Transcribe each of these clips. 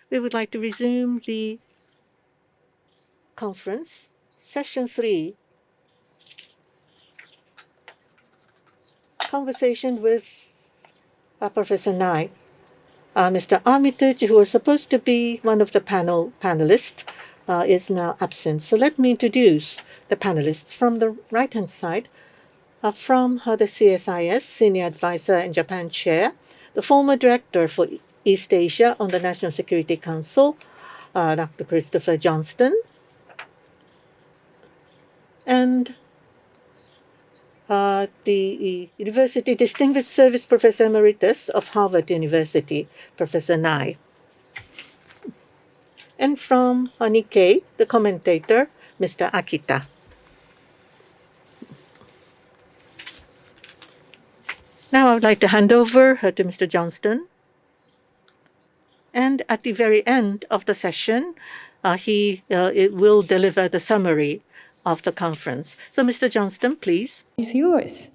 We would like to resume the conference, session 3, conversation with Professor Nye. Mr. Armitage, who was supposed to be one of the panelists, is now absent. So let me introduce the panelists. From the right-hand side, from the CSIS, Senior Advisor and Japan Chair, the former Director for East Asia on the National Security Council, Dr. Christopher Johnston, and the University Distinguished Service Professor Emeritus of Harvard University, Professor Nye. And from Nikkei, the commentator, Mr. Akita. Now I would like to hand over to Mr. Johnston. And at the very end of the session, he will deliver the summary of the conference. So, Mr. Johnston, please. It's yours.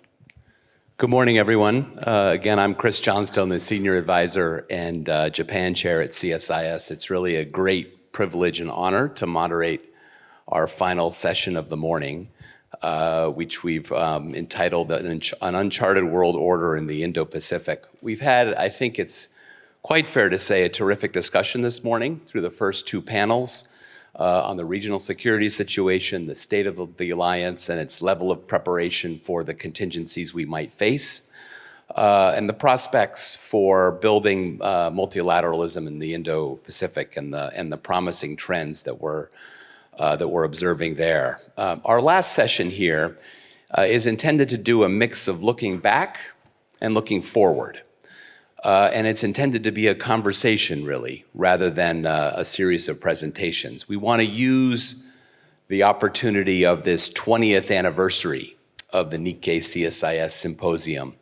Good morning, everyone. Again, I'm Chris Johnstone, the Senior Advisor and Japan Chair at CSIS. It's really a great privilege and honor to moderate our final session of the morning, which we've entitled An Uncharted World Order in the Indo-Pacific. We've had, I think it's quite fair to say, a terrific discussion this morning through the first two panels on the regional security situation, the state of the alliance, and its level of preparation for the contingencies we might face, and the prospects for building multilateralism in the Indo-Pacific and the promising trends that we're observing there. Our last session here is intended to do a mix of looking back and looking forward. And it's intended to be a conversation, really, rather than a series of presentations. We want to use the opportunity of this 20th anniversary of the Nikkei CSIS Symposium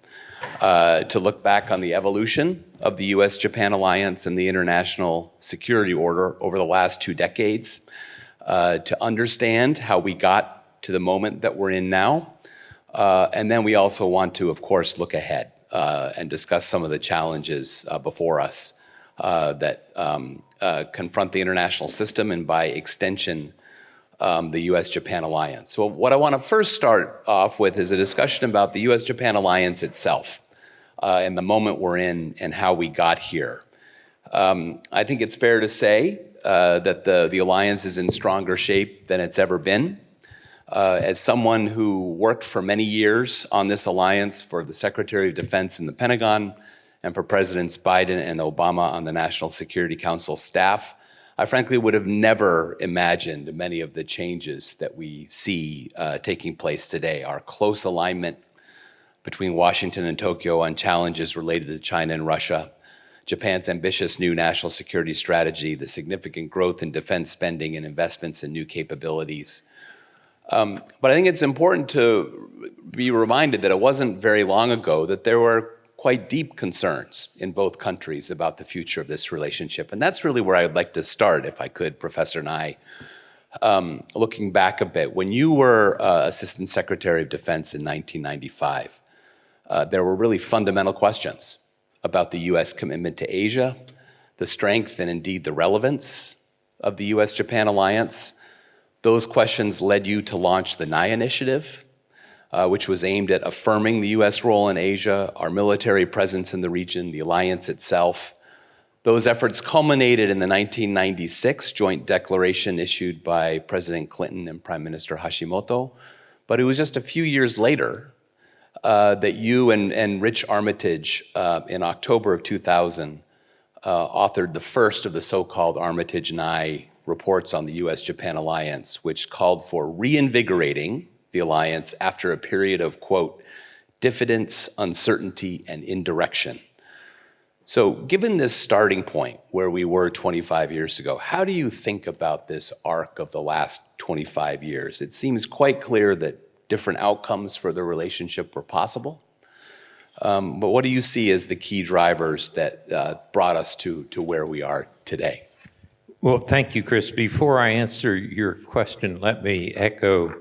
to look back on the evolution of the U.S.-Japan alliance and the international security order over the last 2 decades, to understand how we got to the moment that we're in now. And then we also want to, of course, look ahead. And discuss some of the challenges before us that confront the international system and by extension, the U.S.-Japan alliance. So what I want to first start off with is a discussion about the U.S.-Japan alliance itself and the moment we're in and how we got here. I think it's fair to say that the alliance is in stronger shape than it's ever been. As someone who worked for many years on this alliance for the Secretary of Defense in the Pentagon and for Presidents Biden and Obama on the National Security Council staff, I frankly would have never imagined many of the changes that we see taking place today. Our close alignment between Washington and Tokyo on challenges related to China and Russia, Japan's ambitious new national security strategy, the significant growth in defense spending and investments in new capabilities. But I think it's important to be reminded that it wasn't very long ago that there were quite deep concerns in both countries about the future of this relationship. And that's really where I'd like to start, if I could, Professor Nye. Looking back a bit, when you were Assistant Secretary of Defense in 1995, there were really fundamental questions about the U.S. commitment to Asia, the strength and indeed the relevance of the U.S.-Japan alliance. Those questions led you to launch the Nye Initiative, which was aimed at affirming the U.S. role in Asia, our military presence in the region, the alliance itself. Those efforts culminated in the 1996 joint declaration issued by President Clinton and Prime Minister Hashimoto. But it was just a few years later that you and Rich Armitage in October of 2000 authored the first of the so-called Armitage-Nye reports on the U.S.-Japan alliance, which called for reinvigorating the alliance after a period of, quote, diffidence, uncertainty, and indirection. So given this starting point where we were 25 years ago, how do you think about this arc of the last 25 years? It seems quite clear that different outcomes for the relationship were possible. But what do you see as the key drivers that brought us to where we are today? Well, thank you, Chris. Before I answer your question, let me echo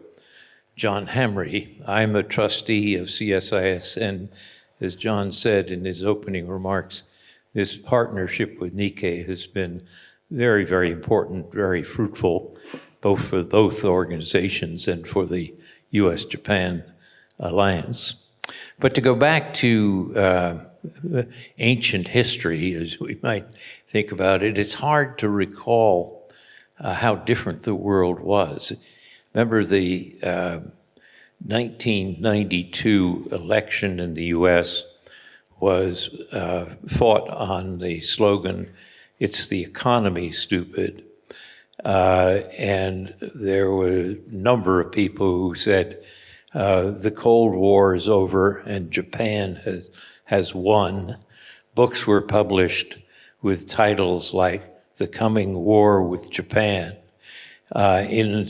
John Hamre. I'm a trustee of CSIS, and as John said in his opening remarks, this partnership with Nikkei has been very, very important, very fruitful, both for both organizations and for the U.S.-Japan alliance. But to go back to ancient history, as we might think about it, it's hard to recall how different the world was. Remember the 1992 election in the U.S. was fought on the slogan, "It's the economy, stupid." And there were a number of people who said, the Cold War is over and Japan has won. Books were published with titles like The Coming War with Japan. In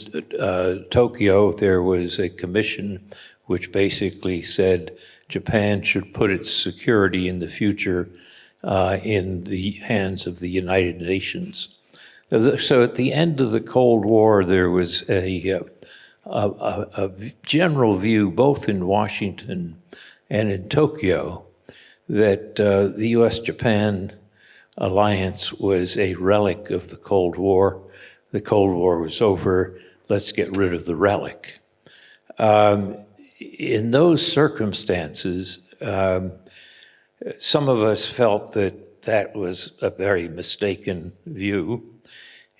Tokyo, there was a commission which basically said Japan should put its security in the future in the hands of the United Nations. So at the end of the Cold War, there was a general view, both in Washington and in Tokyo, that the U.S.-Japan alliance was a relic of the Cold War. The Cold War was over, let's get rid of the relic. In those circumstances, some of us felt that that was a very mistaken view,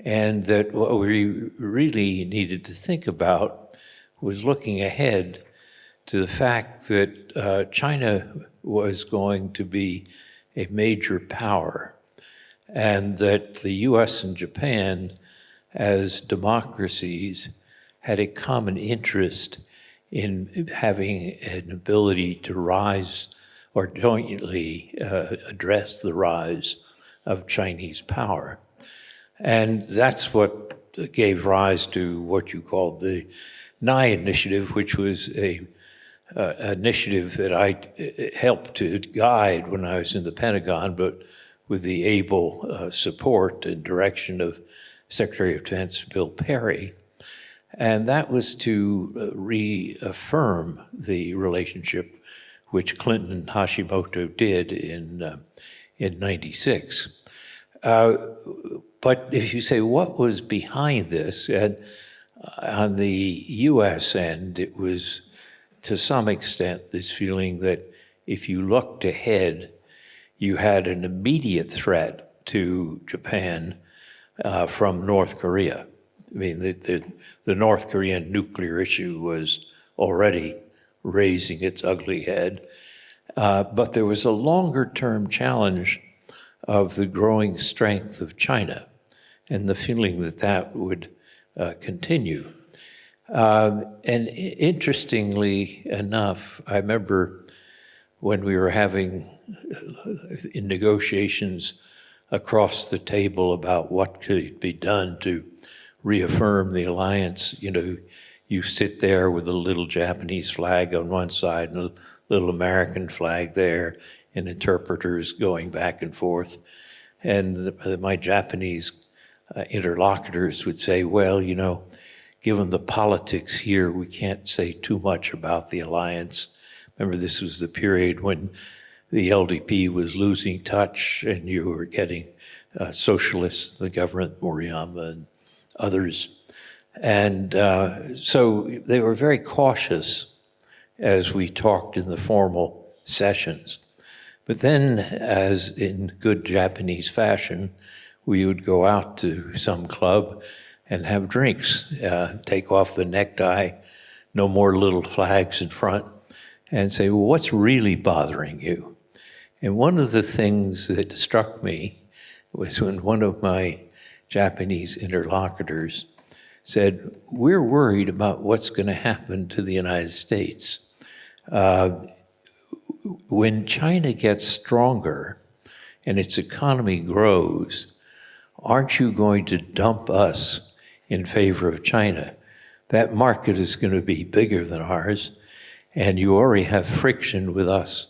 and that what we really needed to think about was looking ahead to the fact that China was going to be a major power, and that the US and Japan, as democracies, had a common interest in having an ability to rise or jointly address the rise of Chinese power. And that's what gave rise to what you called the Nye Initiative, which was a initiative that I helped to guide when I was in the Pentagon, but with the able support and direction of Secretary of Defense Bill Perry. And that was to reaffirm the relationship which Clinton and Hashimoto did in '96. But if you say, what was behind this? And on the US end, it was to some extent this feeling that if you looked ahead, you had an immediate threat to Japan from North Korea. I mean, the North Korean nuclear issue was already raising its ugly head. But there was a longer-term challenge of the growing strength of China and the feeling that that would continue. And interestingly enough, I remember when we were having in negotiations across the table about what could be done to reaffirm the alliance, you know, you sit there with a little Japanese flag on one side and a little American flag there, and interpreters going back and forth. And my Japanese interlocutors would say, well, you know, given the politics here, we can't say too much about the alliance. Remember, this was the period when the LDP was losing touch and you were getting socialists, the government, Moriyama and others. And so they were very cautious as we talked in the formal sessions. But then, as in good Japanese fashion, we would go out to some club and have drinks, take off the necktie, no more little flags in front, and say, well, what's really bothering you? And one of the things that struck me was when one of my Japanese interlocutors said, we're worried about what's going to happen to the United States. When China gets stronger and its economy grows, aren't you going to dump us in favor of China? That market is going to be bigger than ours, and you already have friction with us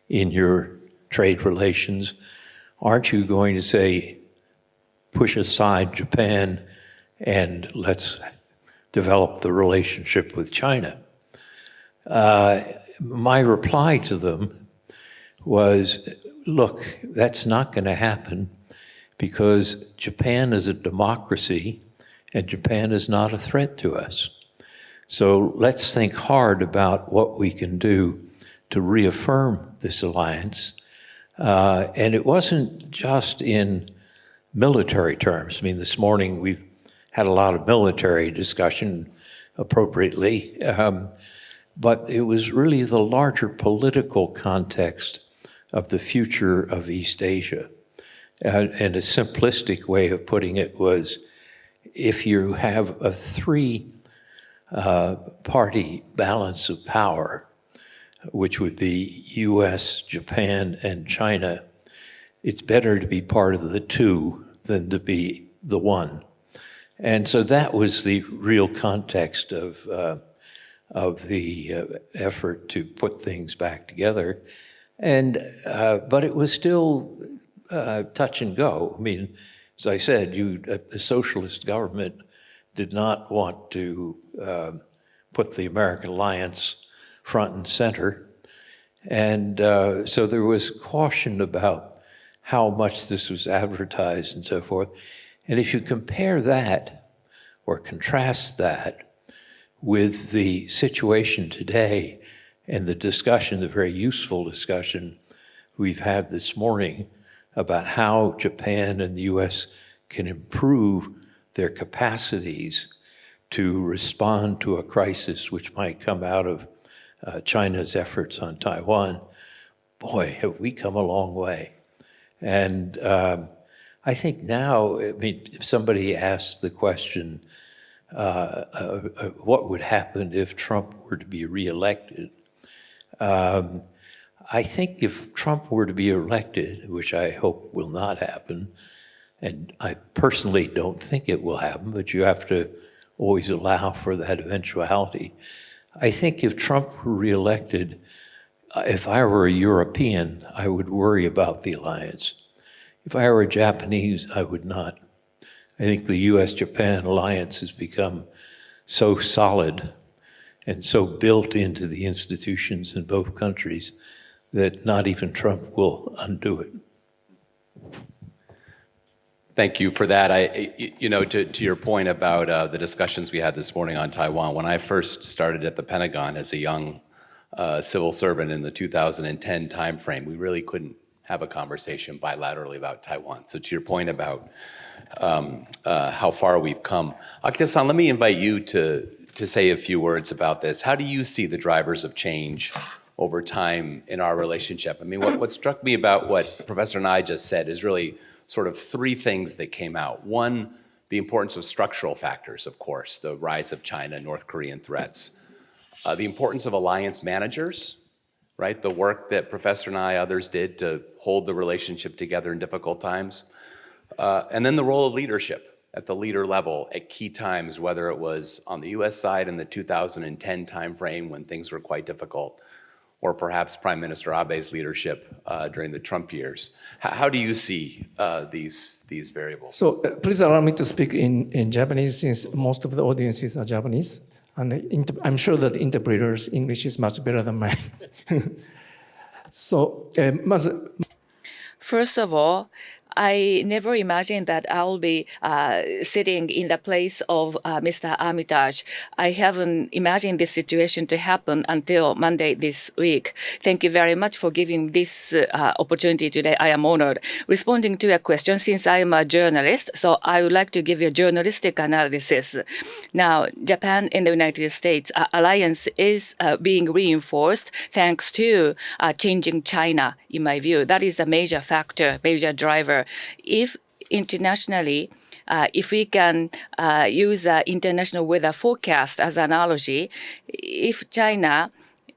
in your trade relations. Aren't you going to say, push aside Japan and let's develop the relationship with China? My reply to them was, look, that's not going to happen because Japan is a democracy and Japan is not a threat to us. So let's think hard about what we can do to reaffirm this alliance. And it wasn't just in military terms. I mean, this morning we've had a lot of military discussion appropriately, but it was really the larger political context of the future of East Asia. And a simplistic way of putting it was, if you have a three-party balance of power, which would be US, Japan, and China, it's better to be part of the two than to be the one. And so that was the real context of the effort to put things back together. And but it was still touch and go. I mean, as I said, the socialist government did not want to put the American alliance front and center. And so there was caution about how much this was advertised and so forth. And if you compare that or contrast that with the situation today and the discussion, the very useful discussion we've had this morning about how Japan and the US can improve their capacities to respond to a crisis which might come out of China's efforts on Taiwan, boy, have we come a long way. And I think now, I mean, if somebody asks the question, what would happen if Trump were to be reelected? I think if Trump were to be elected, which I hope will not happen, and I personally don't think it will happen, but you have to always allow for that eventuality. I think if Trump were reelected, if I were a European, I would worry about the alliance. If I were a Japanese, I would not. I think the US-Japan alliance has become so solid and so built into the institutions in both countries that not even Trump will undo it. Thank you for that. To your point about the discussions we had this morning on Taiwan, when I first started at the Pentagon as a young civil servant in the 2010 timeframe, we really couldn't have a conversation bilaterally about Taiwan. So to your point about how far we've come, Akita-san, let me invite you to say a few words about this. How do you see the drivers of change over time in our relationship? I mean, what struck me about what Professor Nye just said is really sort of three things that came out. One, the importance of structural factors, of course, the rise of China, North Korean threats. The importance of alliance managers, right? The work that Professor Nye, others did to hold the relationship together in difficult times. And then the role of leadership at the leader level at key times, whether it was on the US side in the 2010 timeframe when things were quite difficult, or perhaps Prime Minister Abe's leadership during the Trump years. How do you see these variables? So please allow me to speak in Japanese, since most of the audiences are Japanese. And I'm sure that interpreters' English is much better than mine. So, first of all, I never imagined that I will be sitting in the place of Mr. Armitage. I haven't imagined this situation to happen until Monday this week. Thank you very much for giving this opportunity today. I am honored. Responding to a question, since I am a journalist, so I would like to give you a journalistic analysis. Now, Japan and the United States alliance is being reinforced thanks to changing China, in my view. That is a major factor, major driver. If internationally, if we can use international weather forecast as an analogy, if China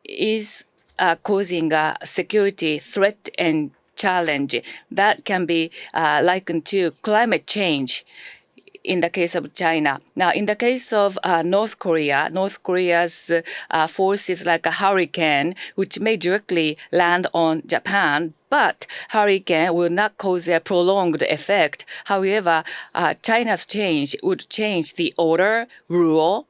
is causing a security threat and challenge, that can be likened to climate change in the case of China. Now, in the case of North Korea's force is like a hurricane, which may directly land on Japan, but hurricane will not cause a prolonged effect. However, China's change would change the order, rule,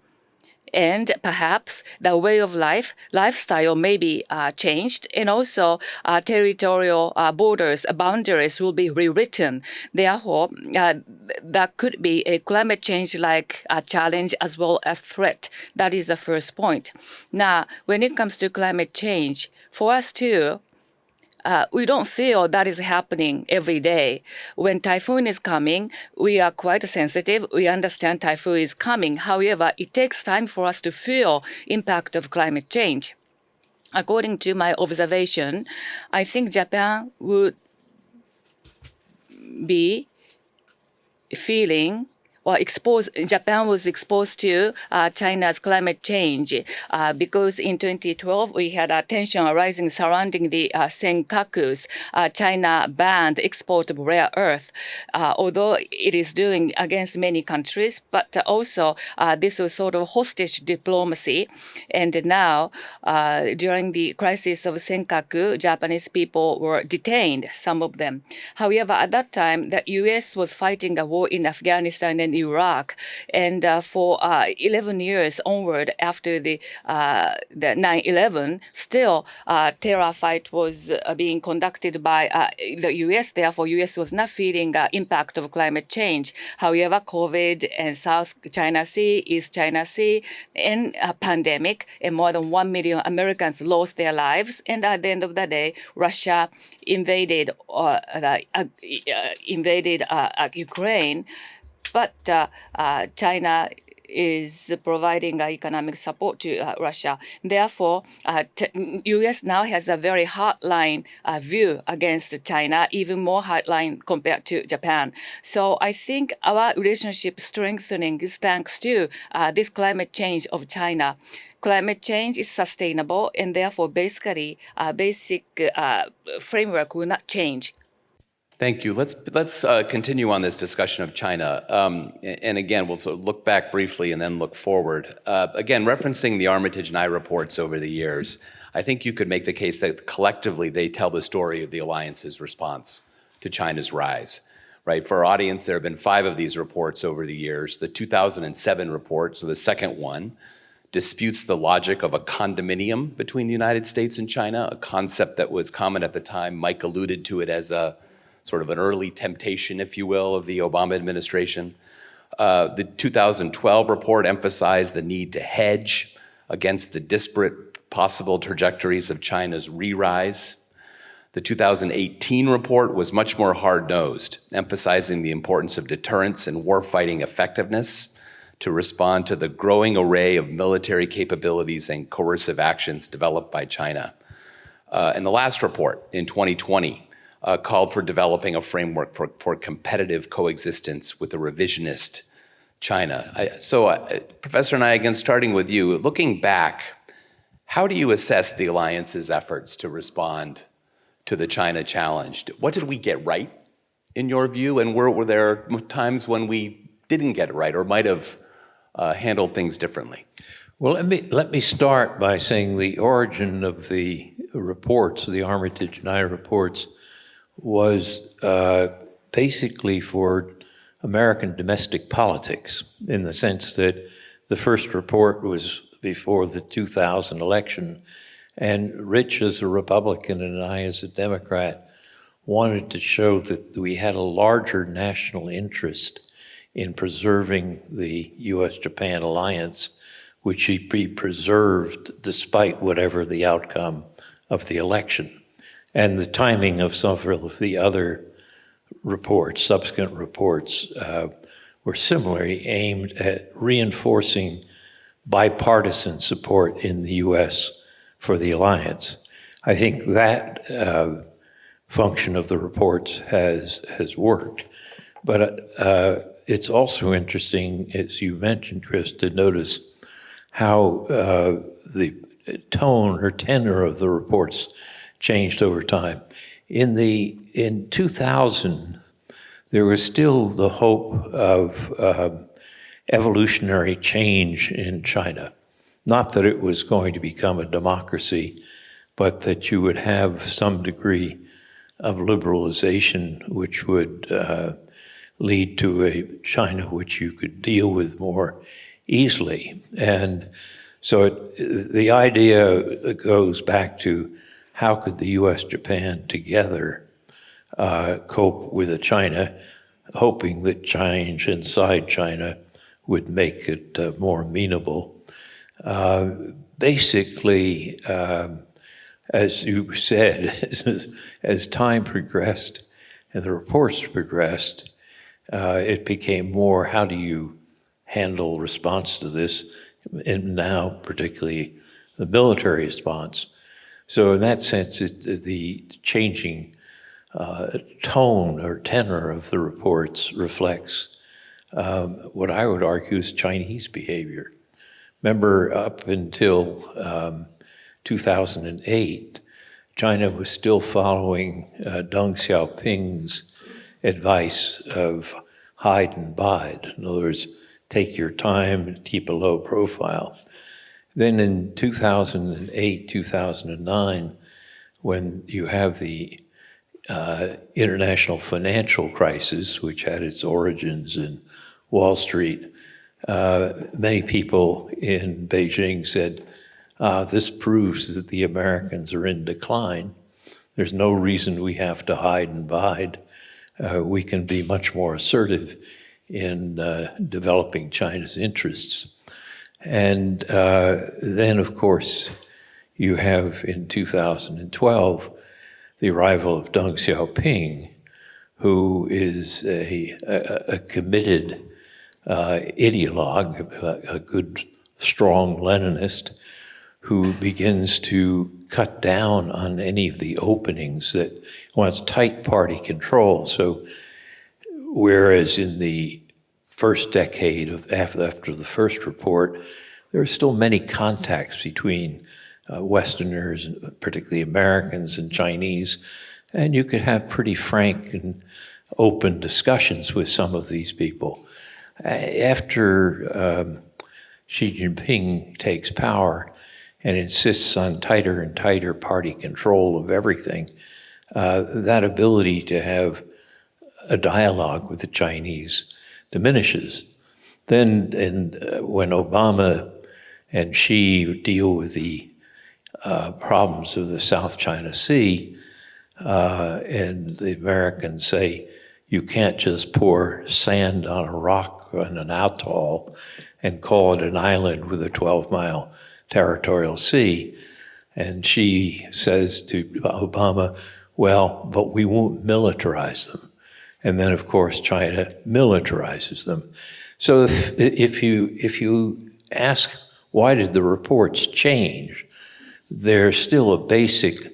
and perhaps the way of lifestyle may be changed, and also territorial borders, boundaries will be rewritten. Therefore, that could be a climate change-like challenge as well as threat. That is the first point. Now, when it comes to climate change, for us too, we don't feel that is happening every day. When typhoon is coming, we are quite sensitive. We understand typhoon is coming. However, it takes time for us to feel impact of climate change. According to my observation, I think Japan would be feeling or Japan was exposed to China's climate change because in 2012 we had a tension arising surrounding the Senkakus. China banned export of rare earth, although it is doing against many countries, but also this was sort of hostage diplomacy. And now, during the crisis of Senkaku, Japanese people were detained, some of them. However, at that time, the U.S. was fighting a war in Afghanistan and Iraq, and for 11 years onward after the 9/11, still terror fight was being conducted by the U.S. Therefore, U.S. was not feeling impact of climate change. However, COVID and South China Sea, East China Sea, and a pandemic, and more than 1 million Americans lost their lives. And at the end of the day, Russia invaded Ukraine. But China is providing economic support to Russia. Therefore, U.S. now has a very hardline view against China, even more hardline compared to Japan. So I think our relationship strengthening is thanks to this climate change of China. Climate change is sustainable, and therefore, basically, basic framework will not change. Thank you. Let's continue on this discussion of China. And again, we'll sort of look back briefly and then look forward. Again, referencing the Armitage and I reports over the years, I think you could make the case that collectively they tell the story of the alliance's response to China's rise. Right? For our audience, there have been 5 of these reports over the years. The 2007 report, so the second one, disputes the logic of a condominium between the United States and China, a concept that was common at the time. Mike alluded to it as a sort of an early temptation, if you will, of the Obama administration. The 2012 report emphasized the need to hedge against the disparate possible trajectories of China's re-rise. The 2018 report was much more hard-nosed, emphasizing the importance of deterrence and warfighting effectiveness to respond to the growing array of military capabilities and coercive actions developed by China. And the last report in 2020 called for developing a framework for competitive coexistence with a revisionist China. Professor Nye, again, starting with you, looking back, how do you assess the alliance's efforts to respond to the China challenge? What did we get right, in your view, and were there times when we didn't get it right or might have handled things differently? Well, let me start by saying the origin of the reports, the Armitage and I reports, was basically for American domestic politics, in the sense that the first report was before the 2000 election, and Rich as a Republican and I as a Democrat wanted to show that we had a larger national interest in preserving the U.S.-Japan alliance, which should be preserved despite whatever the outcome of the election. And the timing of several of the other reports, subsequent reports, were similarly aimed at reinforcing bipartisan support in the U.S. for the alliance. I think that function of the reports has worked. But it's also interesting, as you mentioned, Chris, to notice how the tone or tenor of the reports changed over time. In 2000, there was still the hope of evolutionary change in China. Not that it was going to become a democracy, but that you would have some degree of liberalization which would lead to a China which you could deal with more easily. And so the idea goes back to how could the U.S., Japan together cope with China, hoping that change inside China would make it more amenable. Basically, as you said, as time progressed and the reports progressed, it became more, how do you handle response to this, and now particularly the military response. So in that sense, the changing tone or tenor of the reports reflects what I would argue is Chinese behavior. Remember, up until 2008, China was still following Deng Xiaoping's advice of hide and bide. In other words, take your time and keep a low profile. Then in 2008, 2009, when you have the international financial crisis, which had its origins in Wall Street, many people in Beijing said, this proves that the Americans are in decline. There's no reason we have to hide and bide. We can be much more assertive in developing China's interests. And then, of course, you have in 2012 the arrival of Deng Xiaoping, who is a committed ideologue, a good, strong Leninist, who begins to cut down on any of the openings that wants tight party control. So whereas in the first decade after the first report, there are still many contacts between Westerners, and particularly Americans and Chinese, and you could have pretty frank and open discussions with some of these people. After Xi Jinping takes power and insists on tighter and tighter party control of everything, that ability to have a dialogue with the Chinese diminishes. Then when Obama and Xi deal with the problems of the South China Sea, and the Americans say, you can't just pour sand on a rock on an atoll and call it an island with a 12-mile territorial sea. And Xi says to Obama, well, but we won't militarize them. And then, of course, China militarizes them. So if you ask, why did the reports change? There's still a basic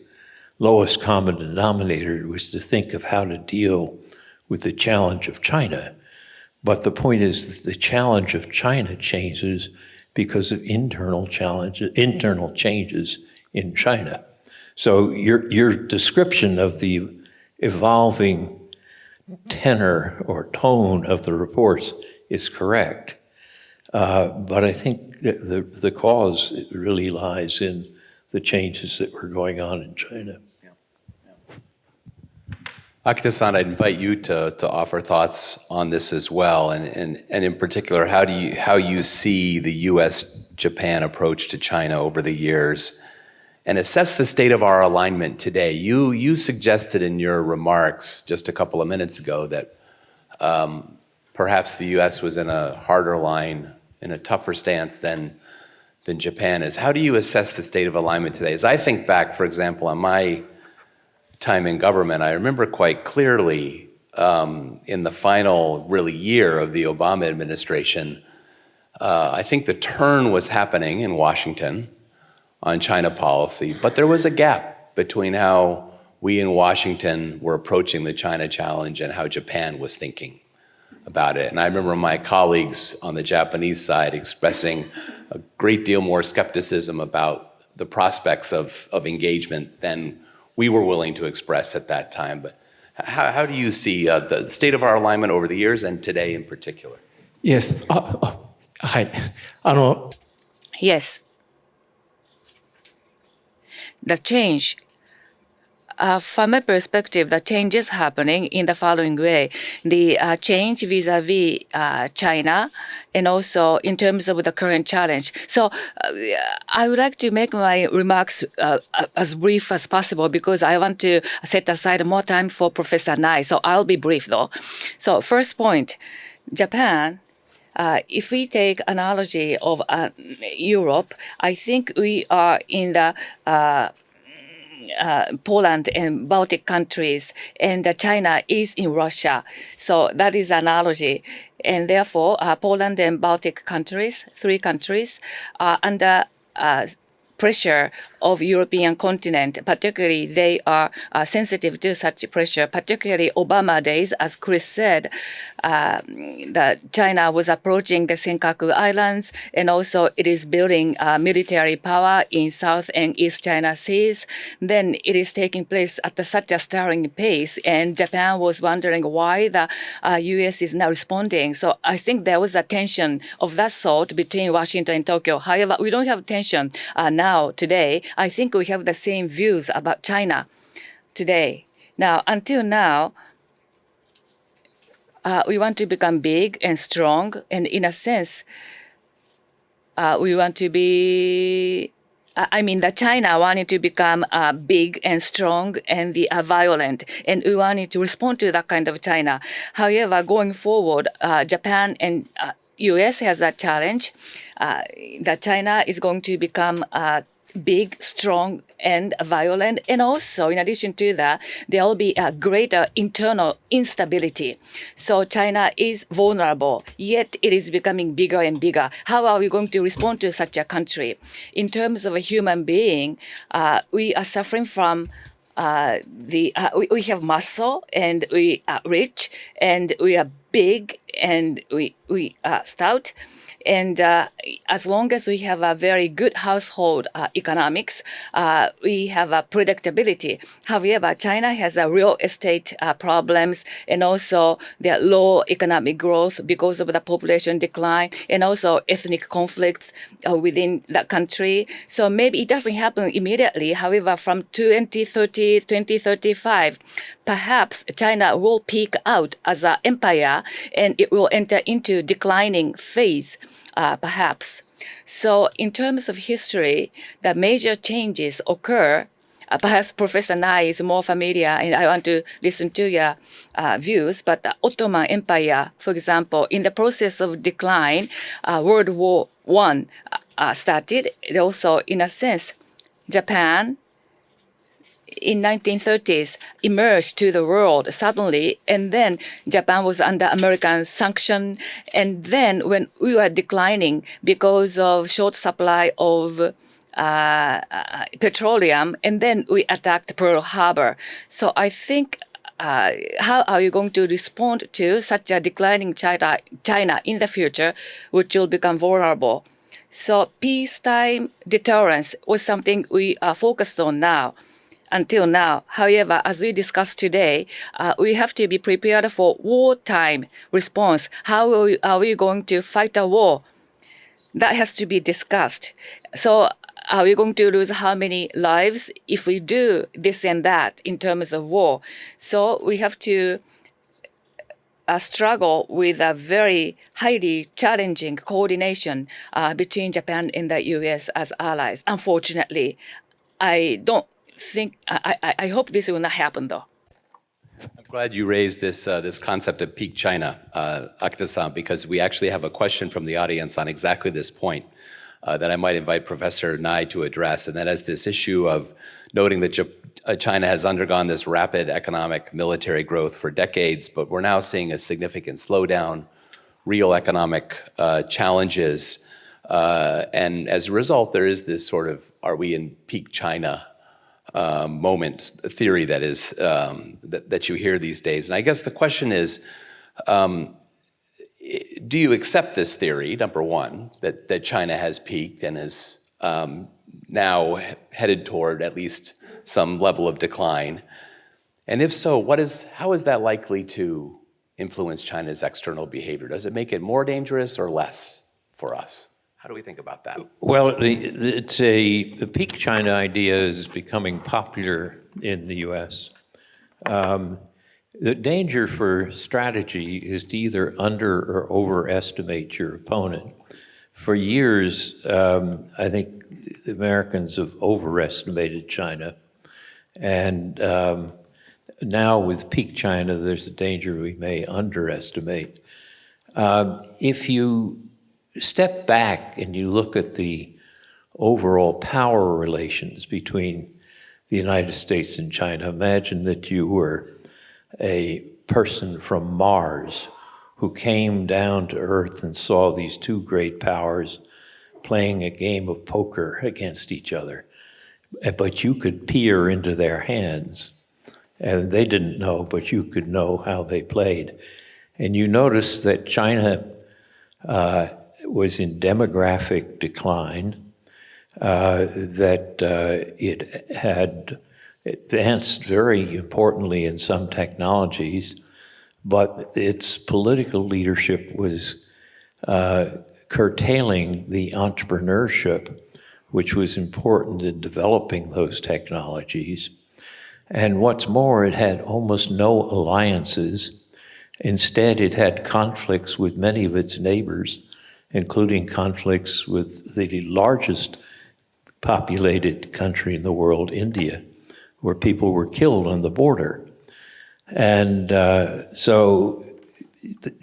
lowest common denominator, was to think of how to deal with the challenge of China. But the point is that the challenge of China changes because of internal changes in China. So your description of the evolving tenor or tone of the reports is correct. But I think that the cause really lies in the changes that were going on in China. Akita-san, I'd invite you to offer thoughts on this as well, and in particular, how you see the U.S.-Japan approach to China over the years, and assess the state of our alignment today. You suggested in your remarks just a couple of minutes ago that perhaps the U.S. was in a harder line, in a tougher stance than Japan is. How do you assess the state of alignment today? As I think back, for example, on my time in government, I remember quite clearly in the final really year of the Obama administration, I think the turn was happening in Washington on China policy, but there was a gap between how we in Washington were approaching the China challenge and how Japan was thinking about it. And I remember my colleagues on the Japanese side expressing a great deal more skepticism about the prospects of engagement than we were willing to express at that time. But how do you see the state of our alignment over the years and today in particular? Yes. Yes. The change from my perspective, the change is happening in the following way. The change vis-a-vis China, and also in terms of the current challenge. So I would like to make my remarks as brief as possible because I want to set aside more time for Professor Nai. So I'll be brief though. So first point, Japan. If we take analogy of Europe, I think we are in the Poland and Baltic countries, and China is in Russia. So that is analogy. And therefore, Poland and Baltic countries, 3 countries, are under pressure of European continent. Particularly, they are sensitive to such pressure, particularly Obama days, as Chris said, that China was approaching the Senkaku Islands, and also it is building military power in South and East China Seas. Then it is taking place at such a staggering pace, and Japan was wondering why the U.S. is not responding. So I think there was a tension of that sort between Washington and Tokyo. However, we don't have tension now, today. I think we have the same views about China today. Now, until now, we want to become big and strong, and in a sense, we want to be, the China wanted to become big and strong and violent, and we wanted to respond to that kind of China. However, going forward, Japan and U.S. has a challenge that China is going to become big, strong, and violent. And also, in addition to that, there will be a greater internal instability. So China is vulnerable, yet it is becoming bigger and bigger. How are we going to respond to such a country? In terms of a human being, we are suffering from we have muscle, and we are rich, and we are big, and we are stout. And as long as we have a very good household economics, we have a predictability. However, China has a real estate problems, and also their low economic growth because of the population decline, and also ethnic conflicts within the country. So maybe it doesn't happen immediately. However, from 2030, 2035, perhaps China will peak out as an empire, and it will enter into declining phase. Perhaps. So in terms of history, the major changes occur. Perhaps Professor Nai is more familiar, and I want to listen to your views, but the Ottoman Empire, for example, in the process of decline, World War I started. It also, in a sense, Japan in 1930s emerged to the world suddenly, and then Japan was under American sanction, and then when we were declining because of short supply of petroleum, and then we attacked Pearl Harbor. So I think how are you going to respond to such a declining China in the future, which will become vulnerable? So peacetime deterrence was something we are focused on now. Until now. However, as we discussed today, we have to be prepared for wartime response. How are we going to fight a war? That has to be discussed. So are we going to lose how many lives if we do this and that in terms of war? So we have to struggle with a very highly challenging coordination between Japan and the U.S. as allies. Unfortunately, I hope this will not happen, though. I'm glad you raised this concept of peak China, Akita-san, because we actually have a question from the audience on exactly this point that I might invite Professor Nai to address, and that is this issue of noting that China has undergone this rapid economic military growth for decades, but we're now seeing a significant slowdown, real economic challenges, and as a result, there is this sort of, are we in peak China moment theory that is that you hear these days. And I guess the question is, do you accept this theory, number one, that China has peaked and is now headed toward at least some level of decline? And if so, how is that likely to influence China's external behavior? Does it make it more dangerous or less for us? How do we think about that? Well, the peak China idea is becoming popular in the U.S. The danger for strategy is to either under or overestimate your opponent. For years, I think the Americans have overestimated China. And now with peak China, there's a danger we may underestimate. If you step back and you look at the overall power relations between the United States and China, imagine that you were a person from Mars who came down to Earth and saw these two great powers playing a game of poker against each other. But you could peer into their hands, and they didn't know, but you could know how they played. And you notice that China was in demographic decline, that it had advanced very importantly in some technologies, but its political leadership was curtailing the entrepreneurship, which was important in developing those technologies. And what's more, it had almost no alliances. Instead, it had conflicts with many of its neighbors, including conflicts with the largest populated country in the world, India, where people were killed on the border. And so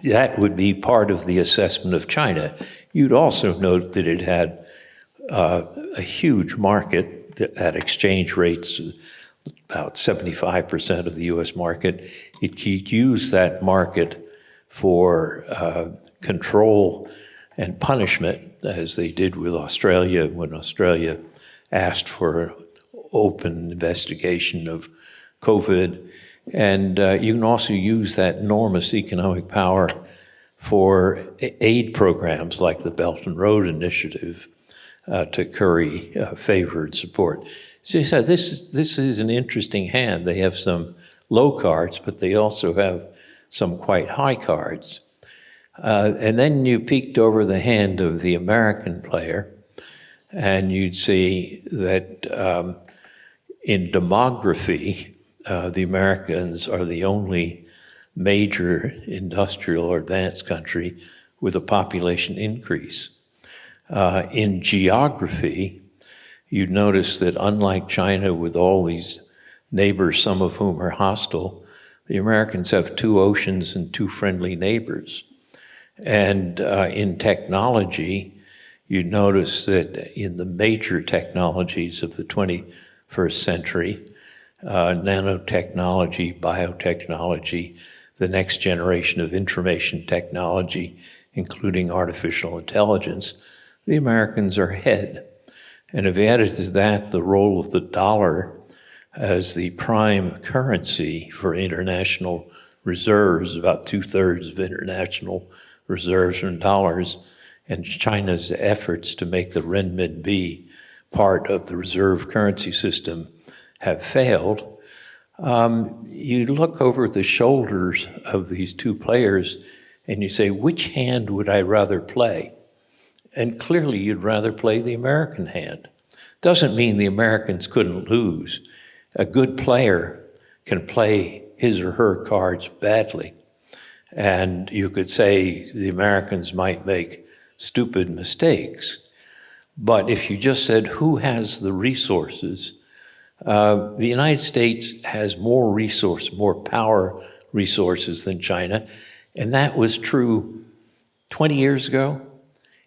that would be part of the assessment of China. You'd also note that it had a huge market at exchange rates, about 75% of the US market. It could use that market for control and punishment, as they did with Australia when Australia asked for an open investigation of COVID. And you can also use that enormous economic power for aid programs like the Belt and Road Initiative to curry favor and support. So you said this is an interesting hand. They have some low cards, but they also have some quite high cards. And then you peeked over the hand of the American player, and you'd see that in demography, the Americans are the only major industrial or advanced country with a population increase. In geography, you'd notice that unlike China with all these neighbors, some of whom are hostile, the Americans have 2 oceans and 2 friendly neighbors. And in technology, you notice that in the major technologies of the 21st century, nanotechnology, biotechnology, the next generation of information technology, including artificial intelligence, the Americans are ahead. And if you added to that the role of the dollar as the prime currency for international reserves, about 2/3 of international reserves are in dollars, and China's efforts to make the renminbi part of the reserve currency system have failed, you look over the shoulders of these 2 players and you say, which hand would I rather play? And clearly you'd rather play the American hand. Doesn't mean the Americans couldn't lose. A good player can play his or her cards badly. And you could say the Americans might make stupid mistakes. But if you just said, who has the resources? The United States has more power resources than China. And that was true 20 years ago.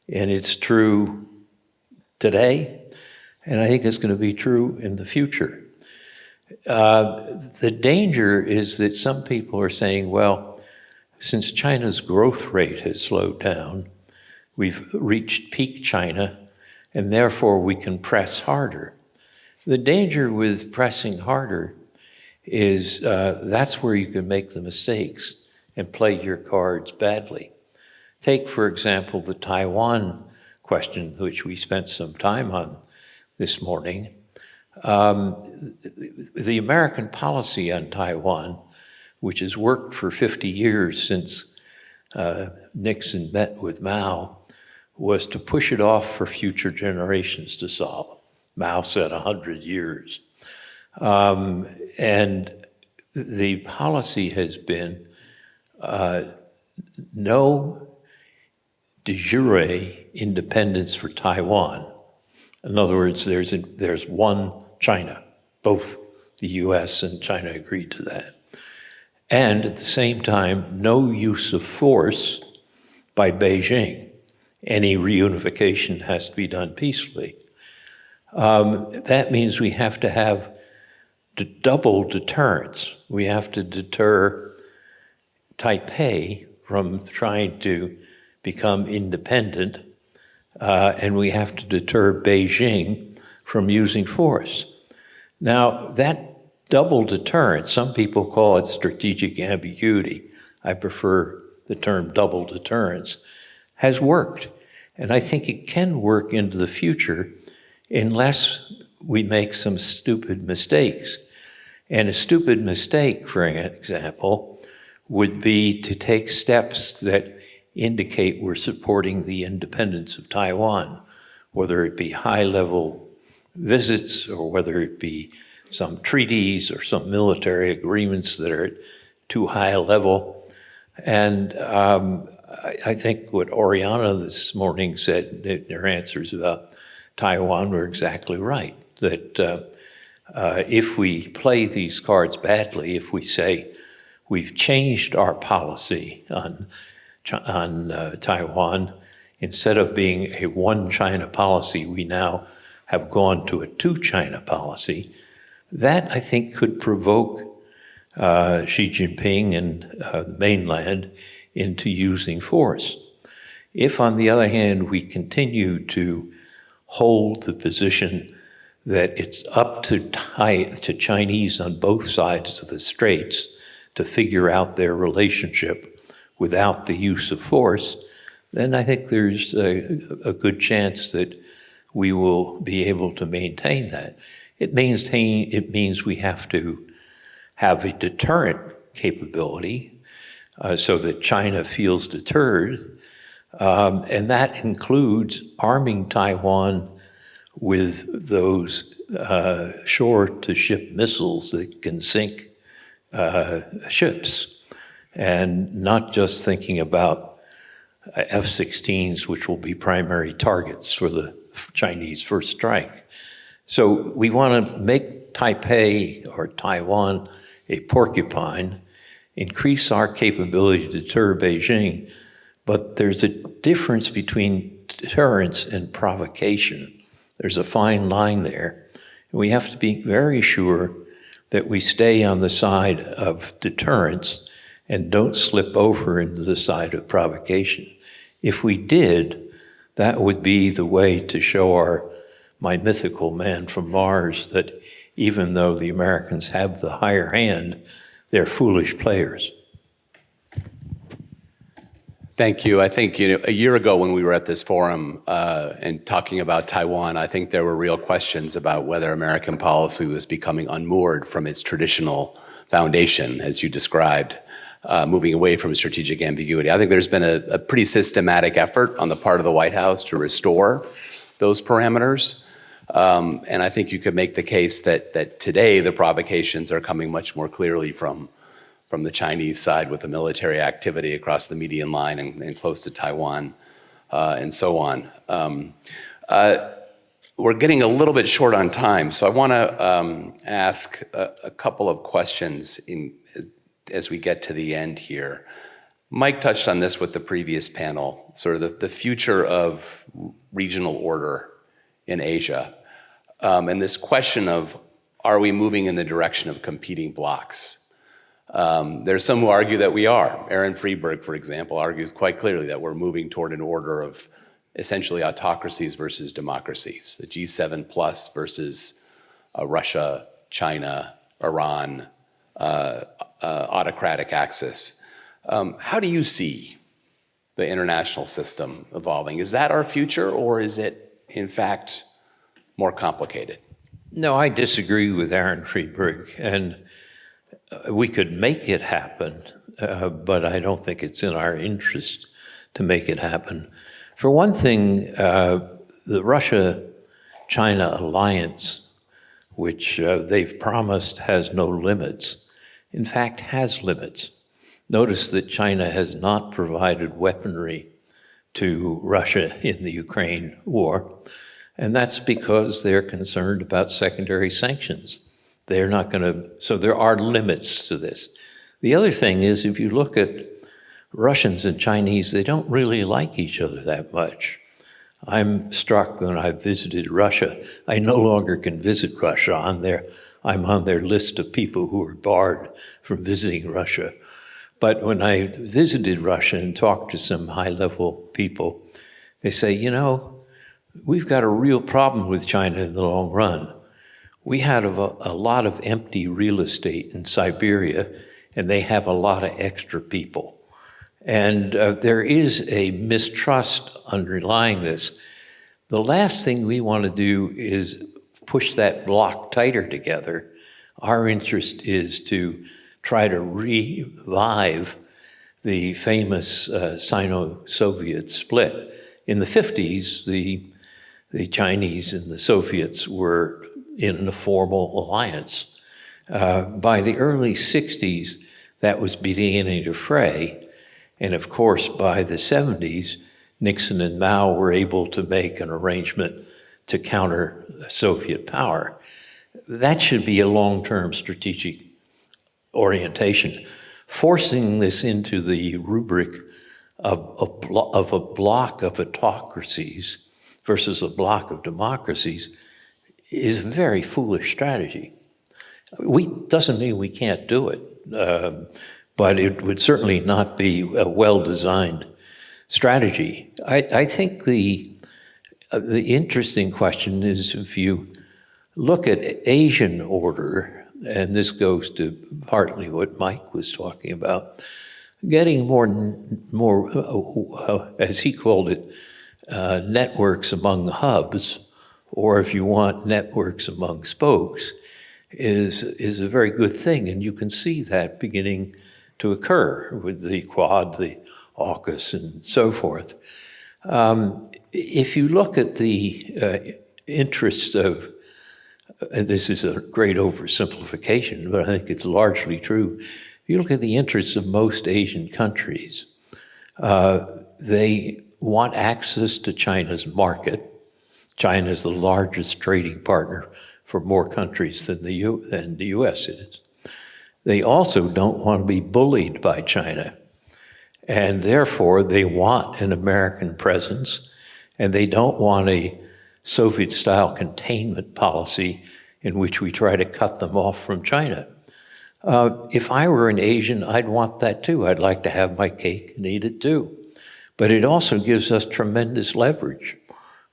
And it's true today. And I think it's going to be true in the future. The danger is that some people are saying, well, since China's growth rate has slowed down, we've reached peak China, and therefore we can press harder. The danger with pressing harder is that's where you can make the mistakes and play your cards badly. Take, for example, the Taiwan question, which we spent some time on this morning. The American policy on Taiwan, which has worked for 50 years since Nixon met with Mao, was to push it off for future generations to solve. Mao said 100 years. And the policy has been no de jure independence for Taiwan. In other words, there's one China. Both the US and China agreed to that. And at the same time, no use of force by Beijing. Any reunification has to be done peacefully. That means we have to have double deterrence. We have to deter Taipei from trying to become independent, and we have to deter Beijing from using force. Now, that double deterrence, some people call it strategic ambiguity. I prefer the term double deterrence, has worked. And I think it can work into the future unless we make some stupid mistakes. And a stupid mistake, for example, would be to take steps that indicate we're supporting the independence of Taiwan, whether it be high-level visits or whether it be some treaties or some military agreements that are at too high a level. And I think what Oriana this morning said in her answers about Taiwan were exactly right, that if we play these cards badly, if we say we've changed our policy on Taiwan, instead of being a one China policy, we now have gone to a two China policy. That, I think, could provoke Xi Jinping and the mainland into using force. If, on the other hand, we continue to hold the position that it's up to Chinese on both sides of the straits to figure out their relationship without the use of force, then I think there's a good chance that we will be able to maintain that. It means we have to have a deterrent capability so that China feels deterred, and that includes arming Taiwan with those shore-to-ship missiles that can sink ships, and not just thinking about F-16s, which will be primary targets for the Chinese first strike. So we want to make Taipei or Taiwan a porcupine, increase our capability to deter Beijing, but there's a difference between deterrence and provocation. There's a fine line there. We have to be very sure that we stay on the side of deterrence and don't slip over into the side of provocation. If we did, that would be the way to show my mythical man from Mars that even though the Americans have the higher hand, they're foolish players. Thank you. I think a year ago when we were at this forum and talking about Taiwan, I think there were real questions about whether American policy was becoming unmoored from its traditional foundation, as you described, moving away from strategic ambiguity. I think there's been a pretty systematic effort on the part of the White House to restore those parameters. And I think you could make the case that today the provocations are coming much more clearly from the Chinese side with the military activity across the median line and close to Taiwan and so on. We're getting a little bit short on time, so I want to ask a couple of questions as we get to the end here. Mike touched on this with the previous panel, sort of the future of regional order in Asia. And this question of, are we moving in the direction of competing blocs? There's some who argue that we are. Aaron Freeberg, for example, argues quite clearly that we're moving toward an order of essentially autocracies versus democracies, a G7 plus versus Russia, China, Iran, autocratic axis. How do you see the international system evolving? Is that our future, or is it, in fact, more complicated? No, I disagree with Aaron Freeberg, and we could make it happen, but I don't think it's in our interest to make it happen. For one thing, the Russia-China alliance, which they've promised has no limits, in fact has limits. Notice that China has not provided weaponry to Russia in the Ukraine war, and that's because they're concerned about secondary sanctions. They're not going to, so there are limits to this. The other thing is, if you look at Russians and Chinese, they don't really like each other that much. I'm struck when I visited Russia. I no longer can visit Russia. I'm on their list of people who are barred from visiting Russia. But when I visited Russia and talked to some high-level people, they say, you know, we've got a real problem with China in the long run. We have a lot of empty real estate in Siberia, and they have a lot of extra people. And there is a mistrust underlying this. The last thing we want to do is push that block tighter together. Our interest is to try to revive the famous Sino-Soviet split. In the 50s, the Chinese and the Soviets were in a formal alliance. By the early 60s, that was beginning to fray. And of course, by the 70s, Nixon and Mao were able to make an arrangement to counter Soviet power. That should be a long-term strategic orientation. Forcing this into the rubric of a block of autocracies versus a block of democracies is a very foolish strategy. Doesn't mean we can't do it, but it would certainly not be a well-designed strategy. I think the interesting question is, if you look at Asian order, and this goes to partly what Mike was talking about, getting more, as he called it, networks among hubs, or if you want, networks among spokes, is a very good thing. And you can see that beginning to occur with the Quad, the AUKUS, and so forth. If you look at the interests of, and this is a great oversimplification, but I think it's largely true. If you look at the interests of most Asian countries, they want access to China's market. China is the largest trading partner for more countries than the US is. They also don't want to be bullied by China. And therefore, they want an American presence, and they don't want a Soviet-style containment policy in which we try to cut them off from China. If I were an Asian, I'd want that too. I'd like to have my cake and eat it too. But it also gives us tremendous leverage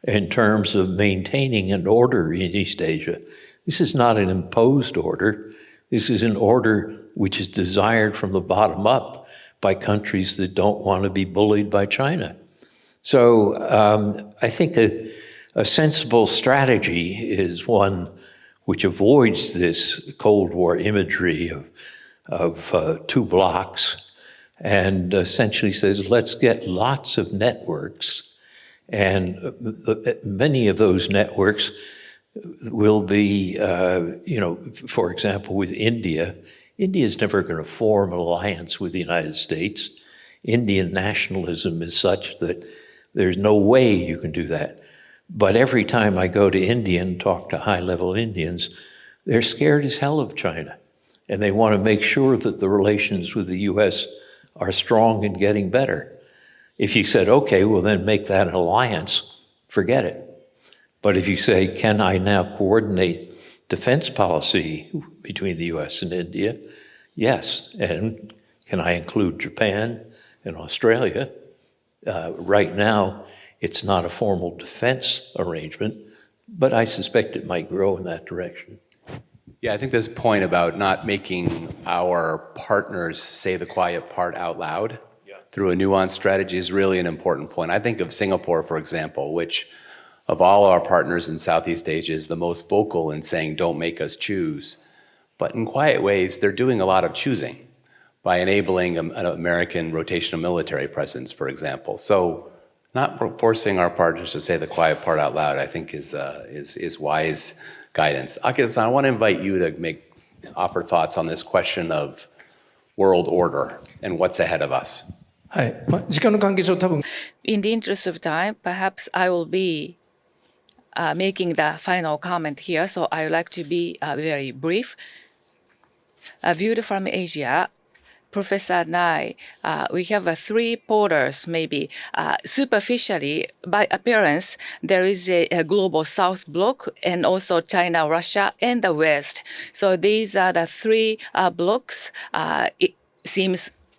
in terms of maintaining an order in East Asia. This is not an imposed order. This is an order which is desired from the bottom up by countries that don't want to be bullied by China. So I think a sensible strategy is one which avoids this Cold War imagery of two blocks and essentially says, let's get lots of networks. And many of those networks will be, for example, with India. India is never going to form an alliance with the United States. Indian nationalism is such that there's no way you can do that. But every time I go to India and talk to high-level Indians, they're scared as hell of China. And they want to make sure that the relations with the US are strong and getting better. If you said, okay, well then make that an alliance, forget it. But if you say, can I now coordinate defense policy between the US and India? Yes. And can I include Japan and Australia? Right now, it's not a formal defense arrangement, but I suspect it might grow in that direction. Yeah, I think this point about not making our partners say the quiet part out loud through a nuanced strategy is really an important point. I think of Singapore, for example, which of all our partners in Southeast Asia is the most vocal in saying, don't make us choose. But in quiet ways, they're doing a lot of choosing by enabling an American rotational military presence, for example. So Not forcing our partners to say the quiet part out loud, I think, is wise guidance. Akita-san, I want to invite you to offer thoughts on this question of world order and what's ahead of us. はい。時間の関係上多分 In the interest of time, perhaps I will be making the final comment here, so I would like to be very brief. Viewed from Asia, Professor Nai, we have three borders, maybe. Superficially, by appearance, there is a global South bloc and also China, Russia, and the West. So these are the three blocks.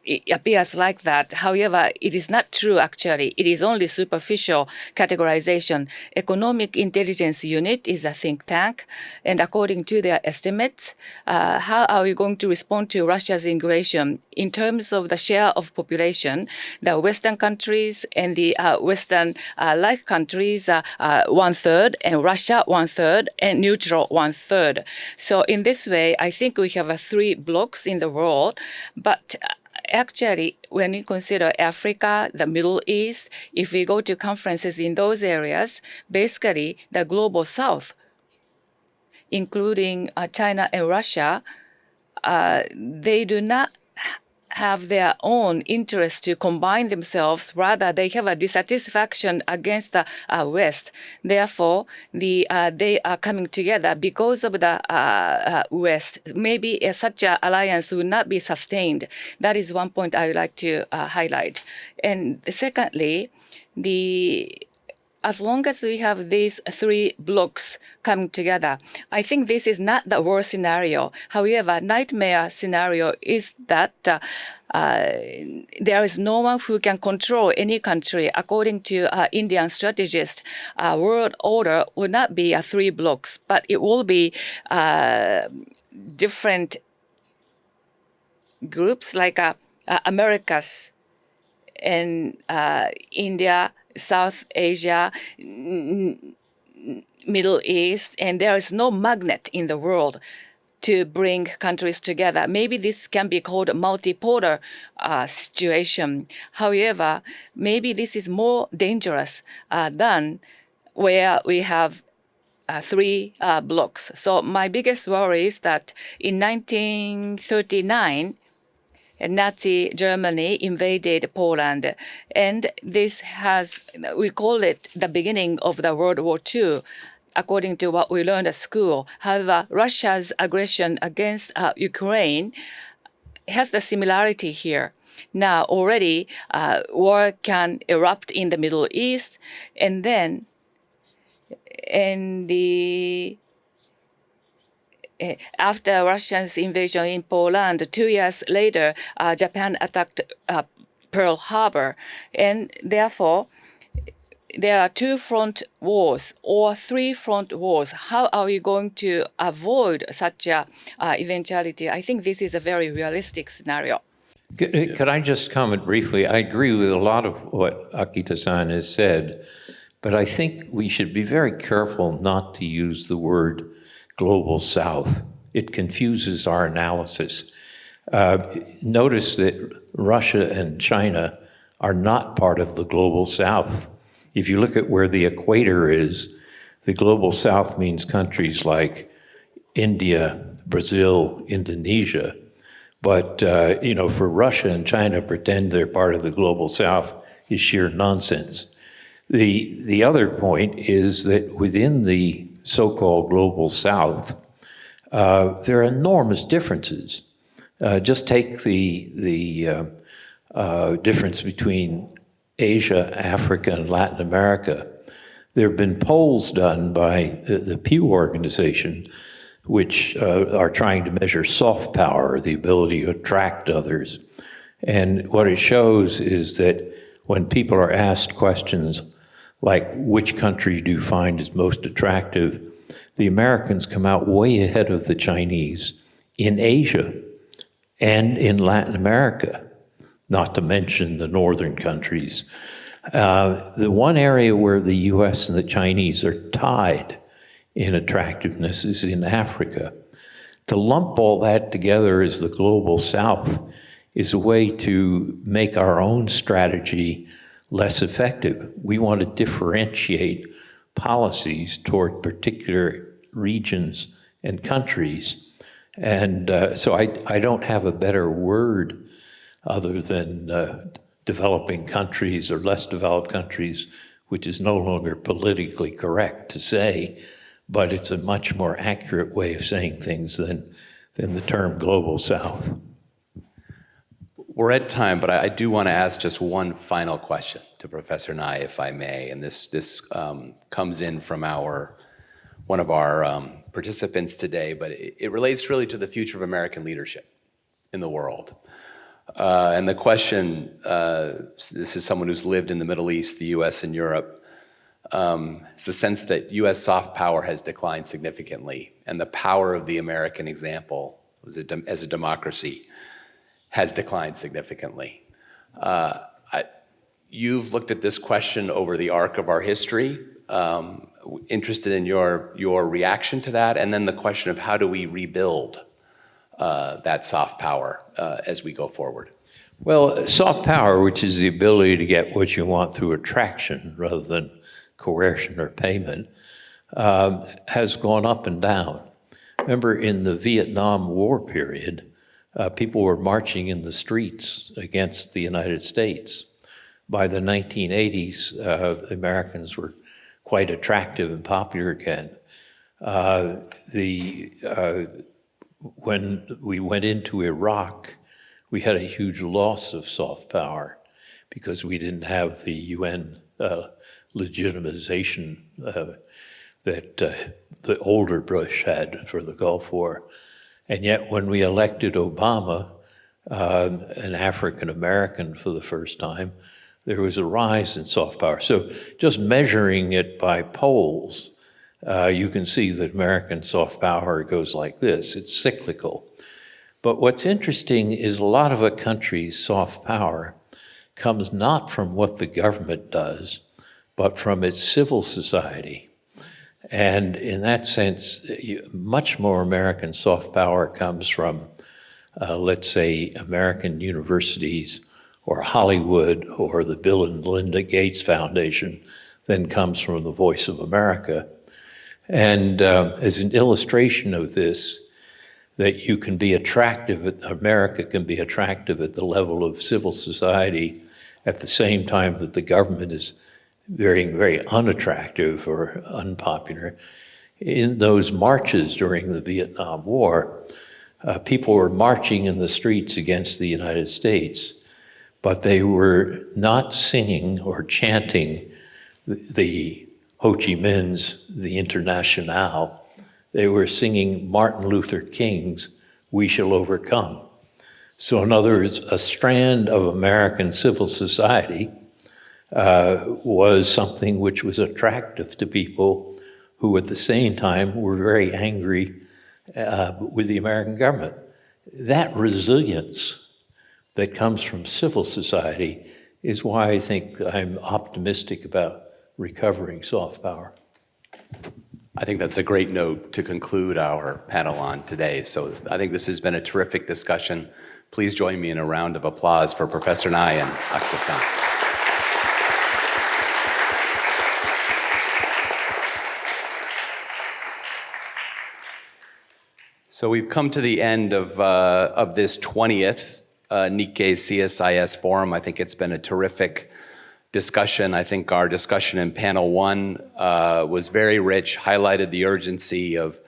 It appears like that. However, it is not true, actually. It is only superficial categorization. Economic Intelligence Unit is a think tank, and according to their estimates, how are we going to respond to Russia's aggression? In terms of the share of population, the Western countries and the Western-like countries are 1/3, and Russia 1/3, and neutral 1/3. So in this way, I think we have three blocks in the world, but actually, when you consider Africa, the Middle East, if we go to conferences in those areas, basically the global South, including China and Russia, they do not have their own interest to combine themselves. Rather, they have a dissatisfaction against the West. Therefore, they are coming together because of the West. Maybe such an alliance would not be sustained. That is one point I would like to highlight. And secondly, as long as we have these three blocks coming together, I think this is not the worst scenario. However, nightmare scenario is that there is no one who can control any country. According to Indian strategist, world order will not be three blocks, but it will be different groups like Americas and India, South Asia, Middle East, and there is no magnet in the world to bring countries together. Maybe this can be called a multipolar situation. However, maybe this is more dangerous than where we have three blocks. So my biggest worry is that in 1939, Nazi Germany invaded Poland, and this we call it the beginning of the World War II, according to what we learned at school. However, Russia's aggression against Ukraine has the similarity here. Now, already, war can erupt in the Middle East, and then after Russia's invasion in Poland, 2 years later, Japan attacked Pearl Harbor. And therefore, there are two front wars or three front wars. How are we going to avoid such a eventuality? I think this is a very realistic scenario. Could I just comment briefly? I agree with a lot of what Akita-san has said, but I think we should be very careful not to use the word Global South. It confuses our analysis. Notice that Russia and China are not part of the Global South. If you look at where the equator is, the Global South means countries like India, Brazil, Indonesia. But, for Russia and China pretend they're part of the Global South is sheer nonsense. The other point is that within the so-called Global South, there are enormous differences. Just take the difference between Asia, Africa, and Latin America. There have been polls done by the Pew organization, which are trying to measure soft power, the ability to attract others. And what it shows is that when people are asked questions like, which country do you find is most attractive, the Americans come out way ahead of the Chinese in Asia and in Latin America, not to mention the northern countries. The one area where the US and the Chinese are tied in attractiveness is in Africa. To lump all that together as the Global South is a way to make our own strategy less effective. We want to differentiate policies toward particular regions and countries. And so I don't have a better word other than developing countries or less developed countries, which is no longer politically correct to say, but it's a much more accurate way of saying things than the term Global South. We're at time, but I do want to ask just one final question to Professor Nye, if I may. And this comes in from one of our participants today, but it relates really to the future of American leadership in the world. And the question, this is someone who's lived in the Middle East, the US, and Europe, is the sense that US soft power has declined significantly, and the power of the American example as a democracy has declined significantly. You've looked at this question over the arc of our history. Interested in your reaction to that, and then the question of how do we rebuild that soft power as we go forward? Well, soft power, which is the ability to get what you want through attraction rather than coercion or payment, has gone up and down. Remember, in the Vietnam War period, people were marching in the streets against the United States. By the 1980s, the Americans were quite attractive and popular again. When we went into Iraq, we had a huge loss of soft power because we didn't have the UN legitimization that the older Bush had for the Gulf War. And yet when we elected Obama, an African American for the first time, there was a rise in soft power. So just measuring it by polls, you can see that American soft power goes like this. It's cyclical. But what's interesting is a lot of a country's soft power comes not from what the government does, but from its civil society. And in that sense, much more American soft power comes from, let's say, American universities or Hollywood or the Bill and Melinda Gates Foundation than comes from the Voice of America. And as an illustration of this, that you can be attractive, America can be attractive at the level of civil society at the same time that the government is very, very unattractive or unpopular. In those marches during the Vietnam War, people were marching in the streets against the United States, but they were not singing or chanting the Ho Chi Minh's The Internationale. They were singing Martin Luther King's We Shall Overcome. So in other words, a strand of American civil society was something which was attractive to people who at the same time were very angry with the American government. That resilience that comes from civil society is why I think I'm optimistic about recovering soft power. I think that's a great note to conclude our panel on today. So I think this has been a terrific discussion. Please join me in a round of applause for Professor Nye and Akita-san. So we've come to the end of this 20th Nikkei CSIS forum. I think it's been a terrific discussion. I think our discussion in panel one was very rich, highlighted the urgency of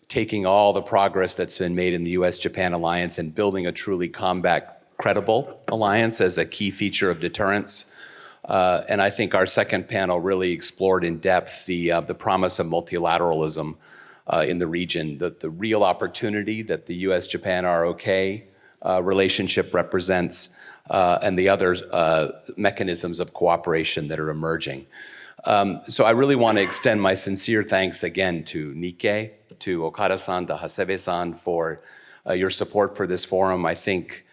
taking all the progress that's been made in the US-Japan alliance and building a truly combat credible alliance as a key feature of deterrence. And I think our second panel really explored in depth the promise of multilateralism in the region, the real opportunity that the US-Japan ROK relationship represents, and the other mechanisms of cooperation that are emerging. So I really want to extend my sincere thanks again to Nikkei, to Okada-san, to Hasebe-san for your support for this forum. I think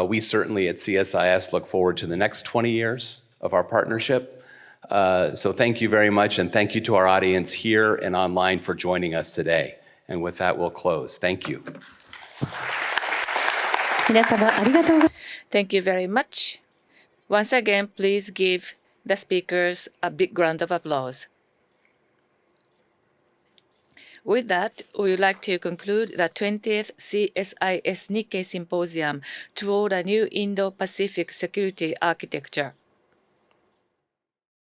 we certainly at CSIS look forward to the next 20 years of our partnership. So thank you very much, and thank you to our audience here and online for joining us today. And with that, we'll close. Thank you. Thank you very much. Once again, please give the speakers a big round of applause. With that, we would like to conclude the 20th CSIS Nikkei Symposium toward a new Indo-Pacific security architecture.